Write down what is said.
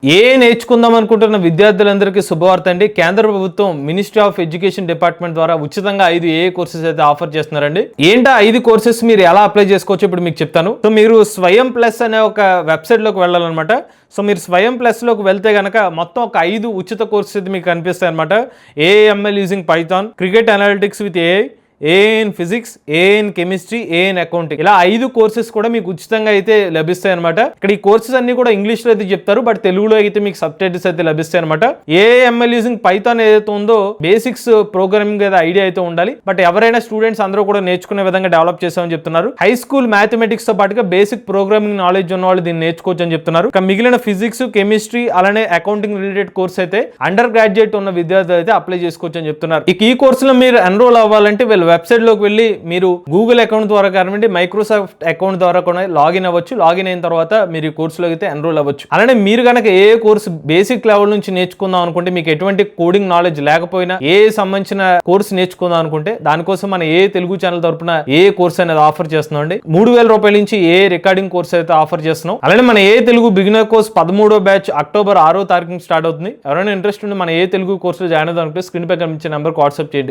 నేర్చుకుందాం అనుకుంటున్న విద్యార్థులందరికీ శుభవార్త అండి. కేంద్ర ప్రభుత్వం మినిస్ట్రీ ఆఫ్ ఎడ్యుకేషన్ డిపార్ట్మెంట్ ద్వారా ఉచితంగా 5 కోర్సెస్ అయితే ఆఫర్ చేస్తున్నారండి. ఏంటా 5 కోర్సెస్ మీరు ఎలా అప్లై చేసుకోవచ్చు ఇప్పుడు మీకు చెప్తాను. సో మీరు స్వయం ప్లస్ అనే ఒక వెబ్సైట్ లోకి వెళ్ళాలన్నమాట. సో మీరు స్వయం ప్లస్ లోకి వెళ్తే గనక మొత్తం ఒక 5 ఉచిత కోర్సెస్ అయితే మీకు కనిపిస్తాయి అనమాట. AML using Python, cricket analytics with AI in physics, AI in chemistry, AI in accounting, ఇలా 5 కోర్సెస్ కూడా మీకు ఉచితంగా అయితే లభిస్తాయి అనమాట. ఇక్కడ ఈ కోర్సెస్ అన్ని కూడా ఇంగ్లీష్ లో అయితే చెప్తారు, బట్ తెలుగులో అయితే మీకు సబ్ టైటిల్స్ అయితే లభిస్తాయి అనమాట. ఏఎంఎల్ యూజింగ్ పైథాన్ ఏదైతే ఉందో బేసిక్స్ ప్రోగ్రామింగ్ అయితే ఐడియా అయితే ఉండాలి, బట్ ఎవరైనా స్టూడెంట్స్ అందరూ కూడా నేర్చుకునే విధంగా డెవలప్ చేసామని చెప్తున్నారు. హై స్కూల్ మ్యాథమెటిక్స్ తో పాటుగా బేసిక్ ప్రోగ్రామింగ్ నాలెడ్జ్ ఉన్న వాళ్ళు దీన్ని నేర్చుకోవచ్చు అని చెప్తున్నారు. మిగిలిన ఫిజిక్స్, కెమిస్ట్రీ అలానే అకౌంటింగ్ రిలేటెడ్ కోర్స్ అయితే అండర్ గ్రాడ్యుయేట్ ఉన్న విద్యార్థులు అయితే అప్లై చేసుకోవచ్చు అని చెప్తున్నారు. ఈ కోర్సులో మీరు ఎన్రోల్ అవ్వాలంటే వెబ్సైట్ లోకి వెళ్ళి మీరు గూగుల్ అకౌంట్ ద్వారా కానివ్వండి, మైక్రోసాఫ్ట్ అకౌంట్ ద్వారా కూడా లాగిన్ అవ్వచ్చు. లాగిన్ అయిన తర్వాత మీరు ఈ కోర్సులో అయితే ఎన్రోల్ అవ్వచ్చు. అలానే మీరు కనుక ఏ కోర్సు బేసిక్ లెవెల్ నుంచి నేర్చుకుందాం అనుకుంటే, మీకు ఎటువంటి కోడింగ్ నాలెడ్జ్ లేకపోయినా సంబంధించిన కోర్సు నేర్చుకుందాం అనుకుంటే, దానికోసం మన తెలుగు ఛానల్ తరపున కోర్స్ అనేది ఆఫర్ చేస్తున్నాం అండి. 3,000 రూపాయల నుంచి రికార్డింగ్ కోర్స్ అయితే ఆఫర్ చేస్తున్నాం. అలానే మన తెలుగు బిగినర్ కోర్స్ 13వ బ్యాచ్ అక్టోబర్ 6వ తారీఖు స్టార్ట్ అవుతుంది. ఎవరైనా ఇంట్రెస్ట్ ఉంటే మన తెలుగు కోర్సులో జాయిన్ అవుదాం అనుకుంటే స్క్రీన్ పై కనిపించే నెంబర్కి వాట్సాప్ చేయండి.